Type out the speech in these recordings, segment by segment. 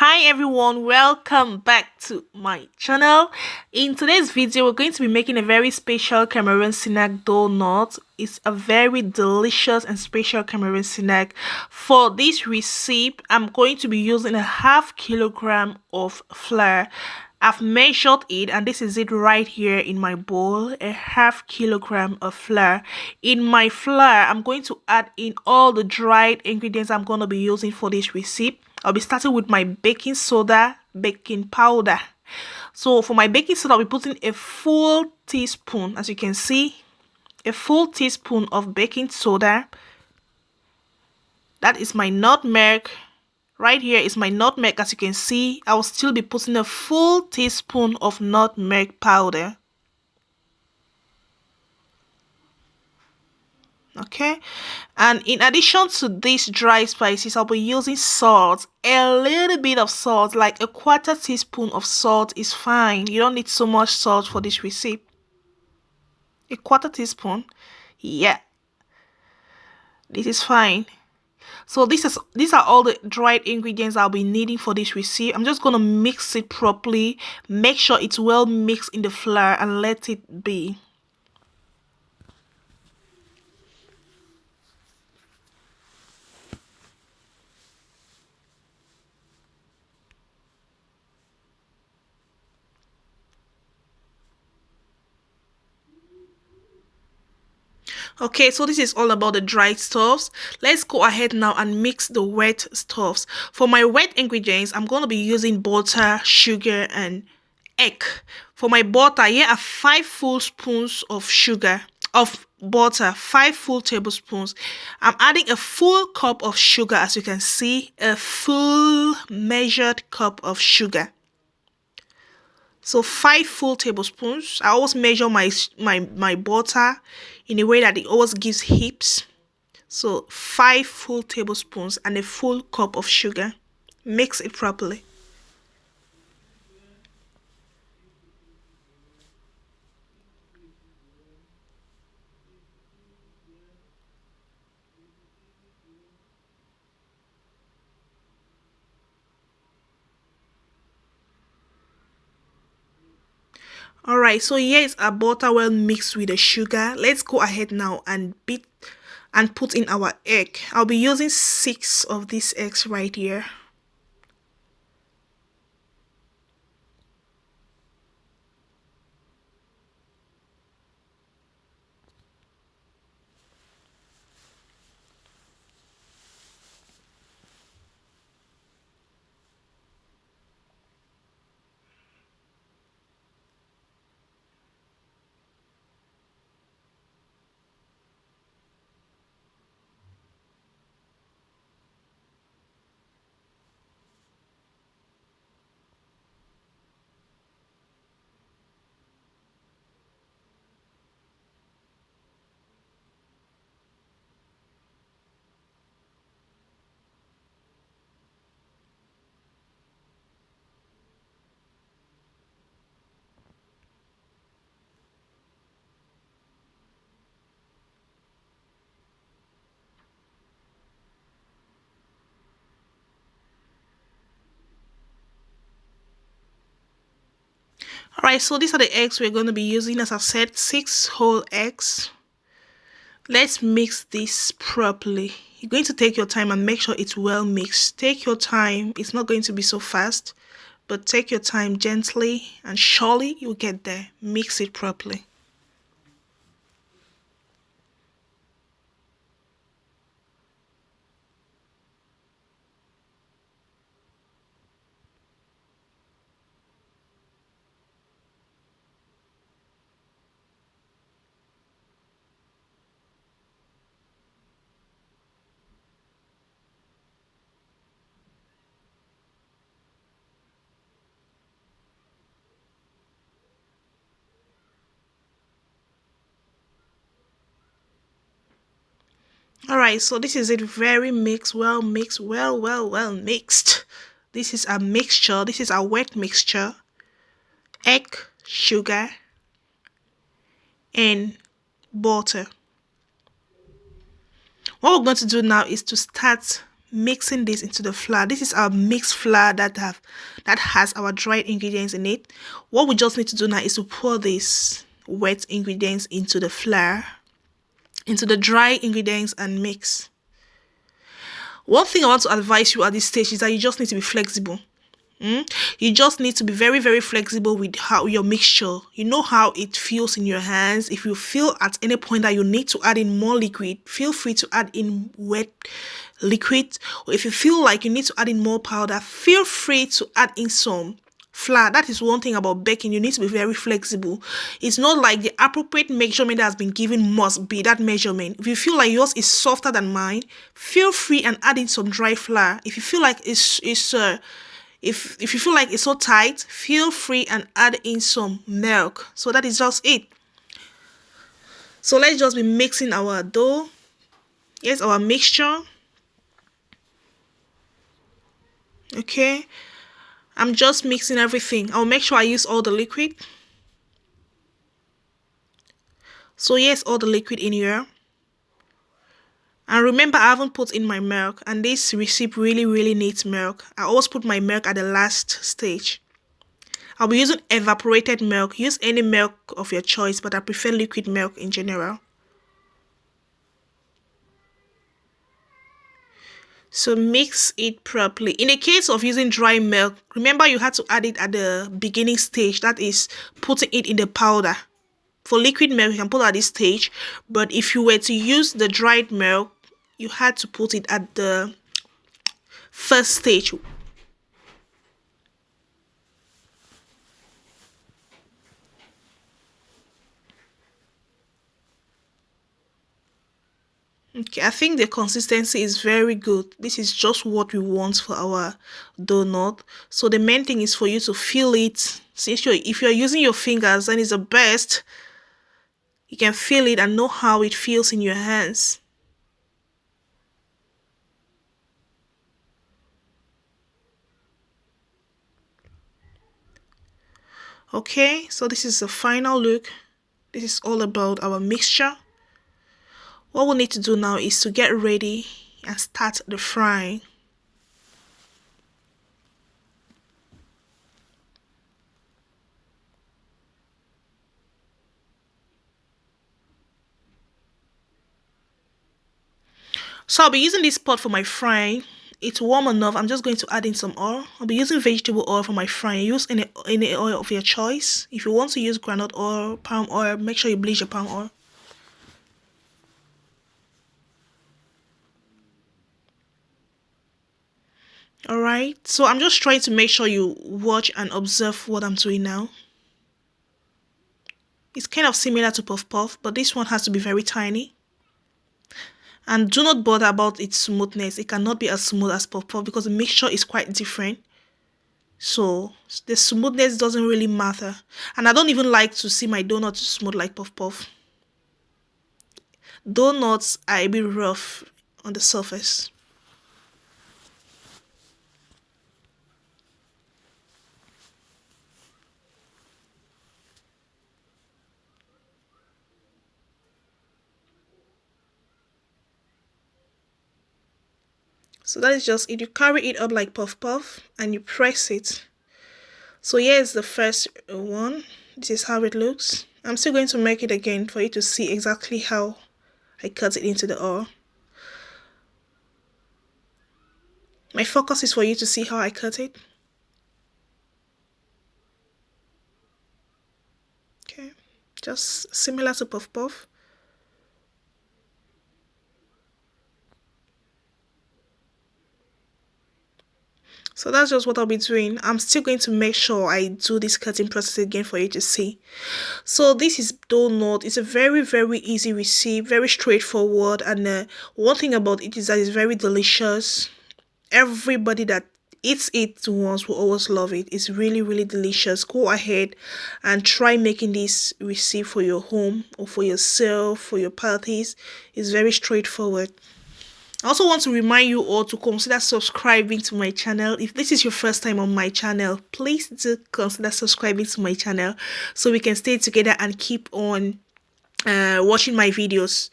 Hi everyone, welcome back to my channel. In today's video, we're going to be making a very special Cameroon snack donut. It's a very delicious and special Cameroon snack. For this recipe, I'm going to be using a half kilogram of flour. I've measured it and this is it right here in my bowl, a half kilogram of flour. In my flour, I'm going to add in all the dried ingredients I'm going to be using for this recipe. I'll be starting with my baking soda, baking powder. So for my baking soda, I'll be putting a full teaspoon, as you can see, a full teaspoon of baking soda. That is my nutmeg. Right here is my nutmeg. As you can see, I will still be putting a full teaspoon of nutmeg powder. Okay, and in addition to these dry spices, I'll be using salt. A little bit of salt, like a quarter teaspoon of salt is fine. You don't need so much salt for this recipe. A quarter teaspoon, yeah, this is fine. So these are all the dried ingredients I'll be needing for this recipe. I'm just gonna mix it properly, make sure it's well mixed in the flour, and let it be. Okay, so this is all about the dried stuffs. Let's go ahead now and mix the wet stuffs. For my wet ingredients, I'm going to be using butter, sugar, and egg. For my butter, here are 5 full spoons of sugar, of butter, 5 full tablespoons. I'm adding a full cup of sugar, as you can see, a full measured cup of sugar. So 5 full tablespoons. I always measure my butter in a way that it always gives heaps. So 5 full tablespoons and a full cup of sugar. Mix it properly. Alright, so here is our butter well mixed with the sugar. Let's go ahead now and beat and put in our egg. I'll be using 6 of these eggs right here. Alright, so these are the eggs we're going to be using. As I said, 6 whole eggs. Let's mix this properly. You're going to take your time and make sure it's well mixed. Take your time. It's not going to be so fast, but take your time gently and surely you'll get there. Mix it properly. Alright, so this is it, very mixed, well mixed, well mixed. This is a mixture, this is a wet mixture. Egg, sugar, and butter. What we're going to do now is to start mixing this into the flour. This is our mixed flour that has our dried ingredients in it. What we just need to do now is to pour these wet ingredients into the flour, into the dry ingredients, and mix. One thing I want to advise you at this stage is that you just need to be flexible. You just need to be very, very flexible with how your mixture. You know how it feels in your hands. If you feel at any point that you need to add in more liquid, feel free to add in wet liquid. Or if you feel like you need to add in more powder, feel free to add in some flour. That is one thing about baking. You need to be very flexible. It's not like the appropriate measurement that has been given must be that measurement. If you feel like yours is softer than mine, feel free and add in some dry flour. If you feel like if you feel like it's so tight, feel free and add in some milk. So that is just it. So let's just be mixing our dough. Yes, our mixture. Okay, I'm just mixing everything. I'll make sure I use all the liquid. So yes, all the liquid in here. And remember, I haven't put in my milk, and this recipe really needs milk. I always put my milk at the last stage. I'll be using evaporated milk. Use any milk of your choice, but I prefer liquid milk in general. So mix it properly. In the case of using dry milk, remember you had to add it at the beginning stage. That is putting it in the powder. For liquid milk, you can put it at this stage. But if you were to use the dried milk, you had to put it at the first stage. Okay, I think the consistency is very good. This is just what we want for our donut. So the main thing is for you to feel it. Since if you're using your fingers, then it's the best. You can feel it and know how it feels in your hands. Okay, so this is the final look. This is all about our mixture. What we need to do now is to get ready and start the frying. So I'll be using this pot for my frying. It's warm enough. I'm just going to add in some oil. I'll be using vegetable oil for my frying. Use any oil of your choice. If you want to use groundnut oil, palm oil, make sure you bleach your palm oil. Alright, so I'm just trying to make sure you watch and observe what I'm doing now. It's kind of similar to puff puff, but this one has to be very tiny. And do not bother about its smoothness. It cannot be as smooth as puff puff because the mixture is quite different. So the smoothness doesn't really matter. And I don't even like to see my donuts smooth like puff puff. Donuts are a bit rough on the surface. So that is just it. You carry it up like puff puff and you press it. So here's the first one. This is how it looks. I'm still going to make it again for you to see exactly how I cut it into the oil. My focus is for you to see how I cut it. Okay, just similar to puff puff. So that's just what I'll be doing. I'm still going to make sure I do this cutting process again for you to see. So this is donut. It's a very easy recipe, very straightforward, and one thing about it is that it's very delicious. Everybody that eats it once will always love it. It's really delicious. Go ahead and try making this recipe for your home or for yourself, for your parties. It's very straightforward. I also want to remind you all to consider subscribing to my channel. If this is your first time on my channel, please do consider subscribing to my channel so we can stay together and keep on watching my videos.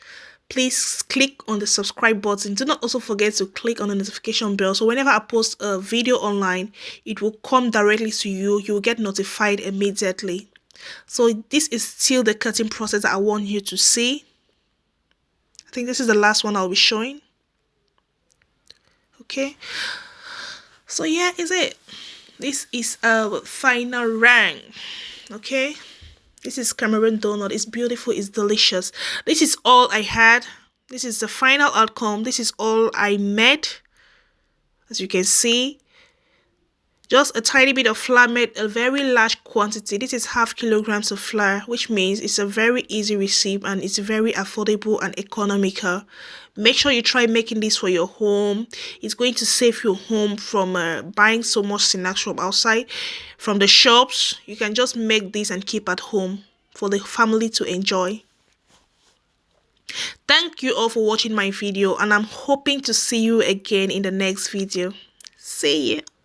please click on the subscribe button. Do not also forget to click on the notification bell, so whenever I post a video online, it will come directly to you. You will get notified immediately. So this is still the cutting process that I want you to see. I think this is the last one I'll be showing. Okay, so yeah, is it. This is a final rank. Okay, this is Cameroon donut. It's beautiful, it's delicious. This is all I had. This is the final outcome. This is all I made. As you can see, just a tiny bit of flour made a very large quantity. This is half kilograms of flour, which means it's a very easy recipe and it's very affordable and economical. Make sure you try making this for your home. It's going to save your home from buying so much snacks from outside, from the shops. You can just make this and keep at home for the family to enjoy. Thank you all for watching my video, and I'm hoping to see you again in the next video. See you.